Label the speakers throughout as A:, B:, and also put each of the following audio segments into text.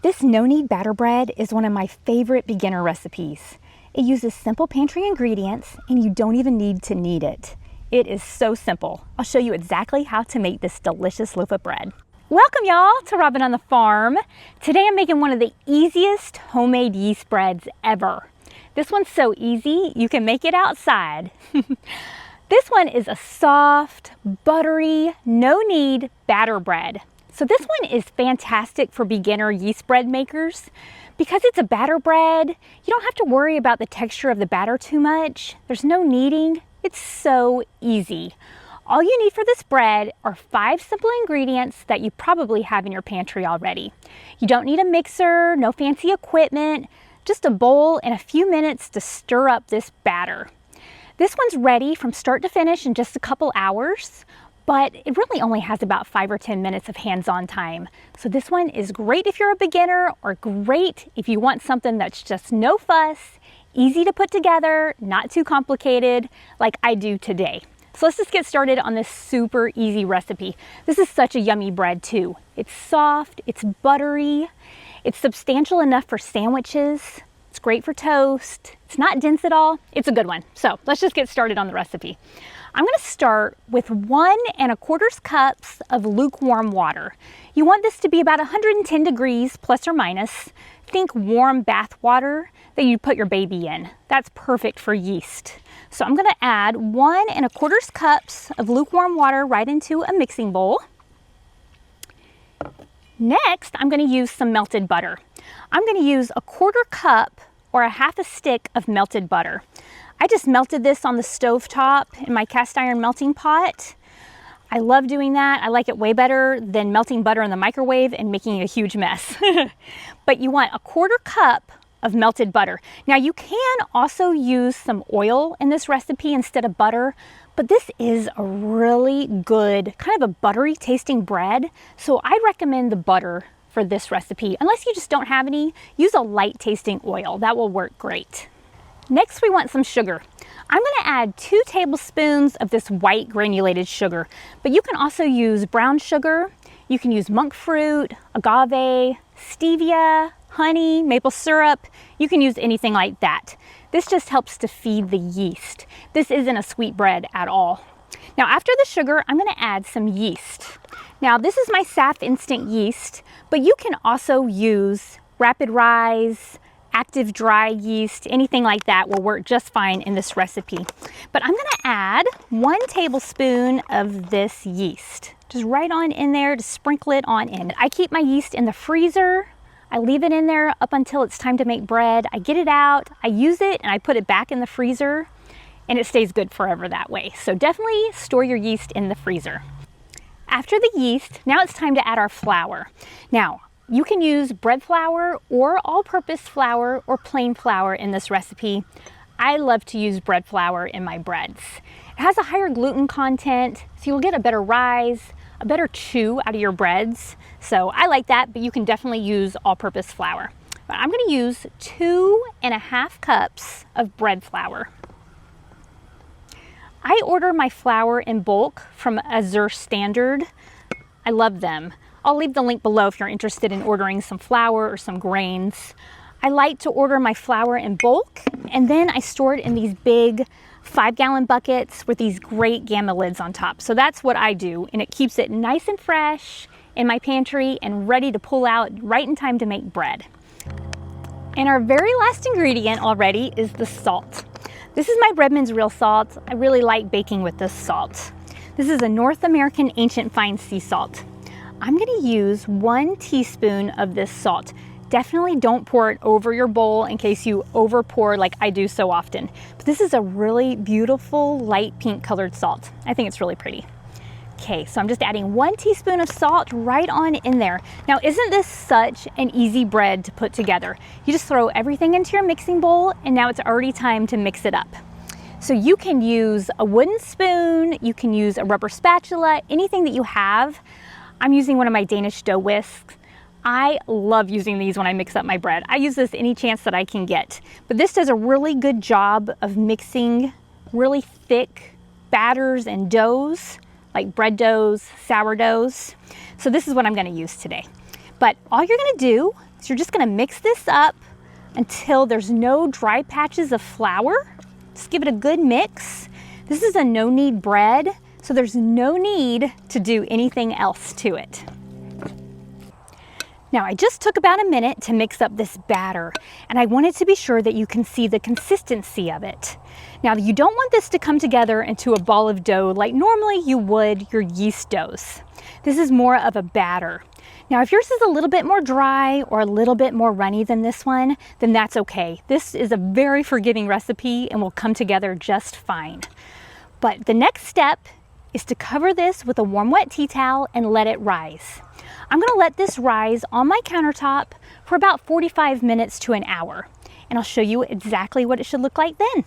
A: This no-knead batter bread is one of my favorite beginner recipes. It uses simple pantry ingredients and you don't even need to knead it. It is so simple. I'll show you exactly how to make this delicious loaf of bread. Welcome y'all to Robin on the Farm. Today I'm making one of the easiest homemade yeast breads ever. This one's so easy you can make it outside. This one is a soft, buttery, no-knead batter bread. So this one is fantastic for beginner yeast bread makers. Because it's a batter bread, you don't have to worry about the texture of the batter too much. There's no kneading. It's so easy. All you need for this bread are 5 simple ingredients that you probably have in your pantry already. You don't need a mixer, no fancy equipment, just a bowl and a few minutes to stir up this batter. This one's ready from start to finish in just a couple hours. But it really only has about 5 or 10 minutes of hands-on time. So this one is great if you're a beginner or great if you want something that's just no fuss, easy to put together, not too complicated like I do today. So let's just get started on this super easy recipe. This is such a yummy bread too. It's soft, it's buttery, it's substantial enough for sandwiches, it's great for toast, it's not dense at all, it's a good one. So let's just get started on the recipe. I'm going to start with 1 1/4 cups of lukewarm water. You want this to be about 110 degrees plus or minus. Think warm bath water that you put your baby in. That's perfect for yeast. So I'm going to add 1 1/4 cups of lukewarm water right into a mixing bowl. Next, I'm going to use some melted butter. I'm going to use 1/4 cup or 1/2 stick of melted butter. I just melted this on the stove top in my cast iron melting pot. I love doing that. I like it way better than melting butter in the microwave and making a huge mess. But you want 1/4 cup of melted butter. Now you can also use some oil in this recipe instead of butter, but this is a really good, kind of a buttery tasting bread. So I recommend the butter for this recipe. Unless you just don't have any, use a light tasting oil. That will work great. Next, we want some sugar. I'm going to add 2 tablespoons of this white granulated sugar, but you can also use brown sugar. You can use monk fruit, agave, stevia, honey, maple syrup. You can use anything like that. This just helps to feed the yeast. This isn't a sweet bread at all. Now, after the sugar, I'm going to add some yeast. Now, this is my SAF instant yeast, but you can also use rapid rise, active dry yeast, anything like that will work just fine in this recipe. But I'm going to add 1 tablespoon of this yeast. Just right on in there to sprinkle it on in. I keep my yeast in the freezer. I leave it in there up until it's time to make bread. I get it out, I use it, and I put it back in the freezer, and it stays good forever that way. So definitely store your yeast in the freezer. After the yeast, now it's time to add our flour. Now, you can use bread flour or all-purpose flour or plain flour in this recipe. I love to use bread flour in my breads. It has a higher gluten content, so you'll get a better rise, a better chew out of your breads. So I like that, but you can definitely use all-purpose flour. But I'm going to use 2 1/2 cups of bread flour. I order my flour in bulk from Azure Standard. I love them. I'll leave the link below if you're interested in ordering some flour or some grains. I like to order my flour in bulk, and then I store it in these big 5-gallon buckets with these great gamma lids on top. So that's what I do, and it keeps it nice and fresh in my pantry and ready to pull out right in time to make bread. And our very last ingredient already is the salt. This is my Redmond's real salt. I really like baking with this salt. This is a North American ancient fine sea salt. I'm going to use 1 teaspoon of this salt. Definitely don't pour it over your bowl in case you over pour like I do so often. But this is a really beautiful light pink colored salt. I think it's really pretty. Okay, so I'm just adding 1 teaspoon of salt right on in there. Now, isn't this such an easy bread to put together? You just throw everything into your mixing bowl and now it's already time to mix it up. So you can use a wooden spoon, you can use a rubber spatula, anything that you have. I'm using one of my Danish dough whisks. I love using these when I mix up my bread. I use this any chance that I can get. But this does a really good job of mixing really thick batters and doughs, like bread doughs, sourdoughs. So this is what I'm going to use today. But all you're going to do So you're just gonna mix this up until there's no dry patches of flour. Just give it a good mix. This is a no-knead bread, so there's no need to do anything else to it. Now I just took about a minute to mix up this batter, and I wanted to be sure that you can see the consistency of it. Now you don't want this to come together into a ball of dough like normally you would your yeast doughs. This is more of a batter. Now if yours is a little bit more dry or a little bit more runny than this one, then that's okay. This is a very forgiving recipe and will come together just fine. But the next step is to cover this with a warm wet tea towel and let it rise. I'm gonna let this rise on my countertop for about 45 minutes to an hour, and I'll show you exactly what it should look like then.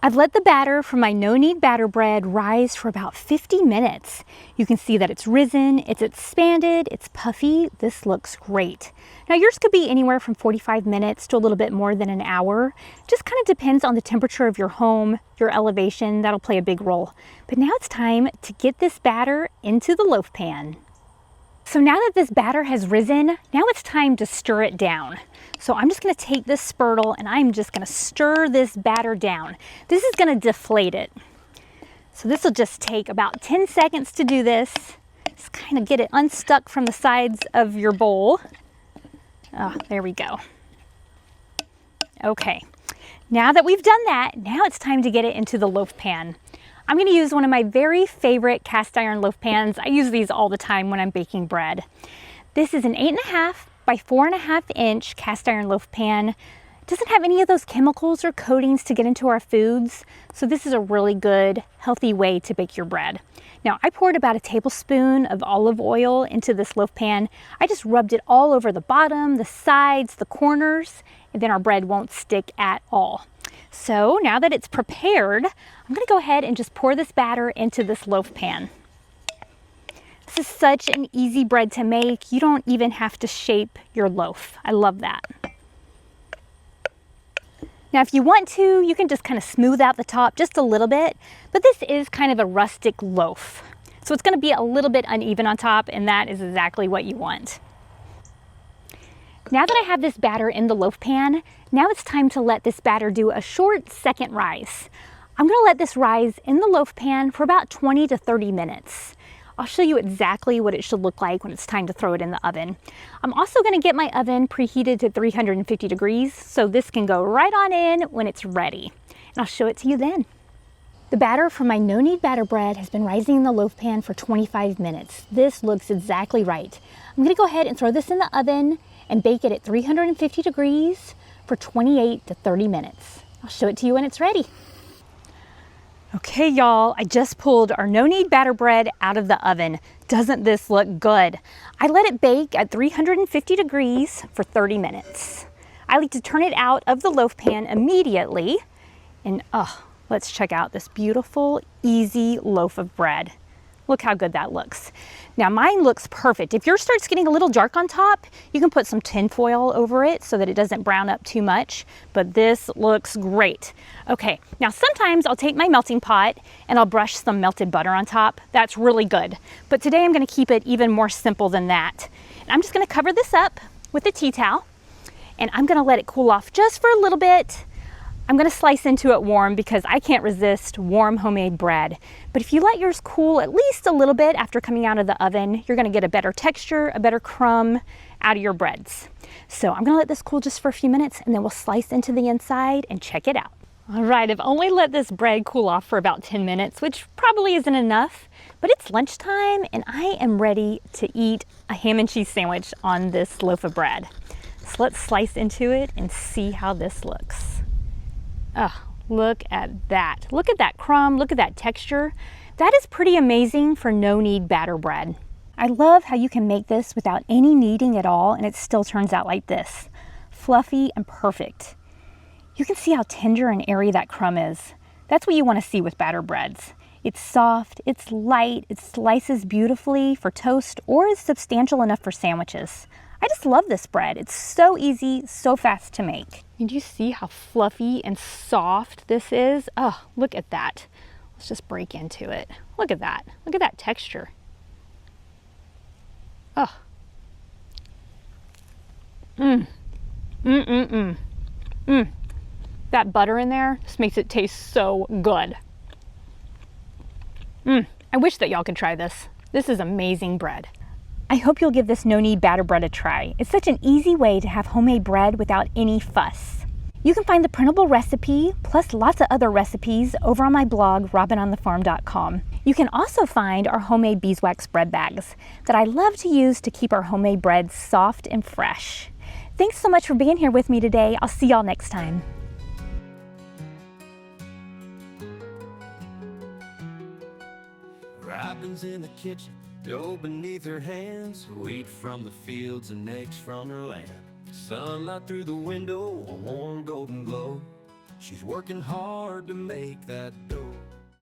A: I've let the batter from my no-knead batter bread rise for about 50 minutes. You can see that it's risen, it's expanded, it's puffy. This looks great. Now yours could be anywhere from 45 minutes to a little bit more than an hour. Just kind of depends on the temperature of your home, your elevation, that'll play a big role. But now it's time to get this batter into the loaf pan. So now that this batter has risen, now it's time to stir it down. So I'm just gonna take this spurtle and I'm just gonna stir this batter down. This is gonna deflate it. So this will just take about 10 seconds to do this. Just kind of get it unstuck from the sides of your bowl. Oh, there we go. Okay, now that we've done that, now it's time to get it into the loaf pan. I'm going to use one of my very favorite cast iron loaf pans. I use these all the time when I'm baking bread. This is an 8.5 by 4.5 inch cast iron loaf pan. It doesn't have any of those chemicals or coatings to get into our foods, so this is a really good, healthy way to bake your bread. Now, I poured about a tablespoon of olive oil into this loaf pan. I just rubbed it all over the bottom, the sides, the corners, and then our bread won't stick at all. So now that it's prepared, I'm gonna go ahead and just pour this batter into this loaf pan. This is such an easy bread to make. You don't even have to shape your loaf. I love that. Now if you want to, you can just kind of smooth out the top just a little bit, but this is kind of a rustic loaf. So it's gonna be a little bit uneven on top, and that is exactly what you want. Now that I have this batter in the loaf pan, now it's time to let this batter do a short second rise. I'm gonna let this rise in the loaf pan for about 20 to 30 minutes. I'll show you exactly what it should look like when it's time to throw it in the oven. I'm also gonna get my oven preheated to 350 degrees, so this can go right on in when it's ready. And I'll show it to you then. The batter from my no-knead batter bread has been rising in the loaf pan for 25 minutes. This looks exactly right. I'm gonna go ahead and throw this in the oven and bake it at 350 degrees for 28 to 30 minutes. I'll show it to you when it's ready. Okay, y'all, I just pulled our no-knead batter bread out of the oven. Doesn't this look good? I let it bake at 350 degrees for 30 minutes. I like to turn it out of the loaf pan immediately, and let's check out this beautiful, easy loaf of bread. Look how good that looks. Now mine looks perfect. If yours starts getting a little dark on top, you can put some tin foil over it so that it doesn't brown up too much, but this looks great. Okay, now sometimes I'll take my melting pot and I'll brush some melted butter on top. That's really good. But today I'm gonna keep it even more simple than that. And I'm just gonna cover this up with a tea towel, and I'm gonna let it cool off just for a little bit. I'm gonna slice into it warm because I can't resist warm homemade bread. But if you let yours cool at least a little bit after coming out of the oven, you're gonna get a better texture, a better crumb out of your breads. So I'm gonna let this cool just for a few minutes, and then we'll slice into the inside and check it out. All right, I've only let this bread cool off for about 10 minutes, which probably isn't enough, but it's lunchtime and I am ready to eat a ham and cheese sandwich on this loaf of bread. So let's slice into it and see how this looks. Oh, look at that. Look at that crumb, look at that texture. That is pretty amazing for no-knead batter bread. I love how you can make this without any kneading at all, and it still turns out like this. Fluffy and perfect. You can see how tender and airy that crumb is. That's what you want to see with batter breads. It's soft, it's light, it slices beautifully for toast, or is substantial enough for sandwiches. I just love this bread. It's so easy, so fast to make. And you see how fluffy and soft this is? Oh, look at that. Let's just break into it. Look at that. Look at that texture. Oh. Mmm. Mmm. Mmm. That butter in there just makes it taste so good. I wish that y'all could try this. This is amazing bread. I hope you'll give this no-knead batter bread a try. It's such an easy way to have homemade bread without any fuss. You can find the printable recipe, plus lots of other recipes, over on my blog, robinonthefarm.com. You can also find our homemade beeswax bread bags that I love to use to keep our homemade bread soft and fresh. Thanks so much for being here with me today. I'll see y'all next time.
B: Robin's in the kitchen, dough beneath her hands, wheat from the fields and eggs from her land. Sunlight through the window, a warm golden glow. She's working hard to make that dough.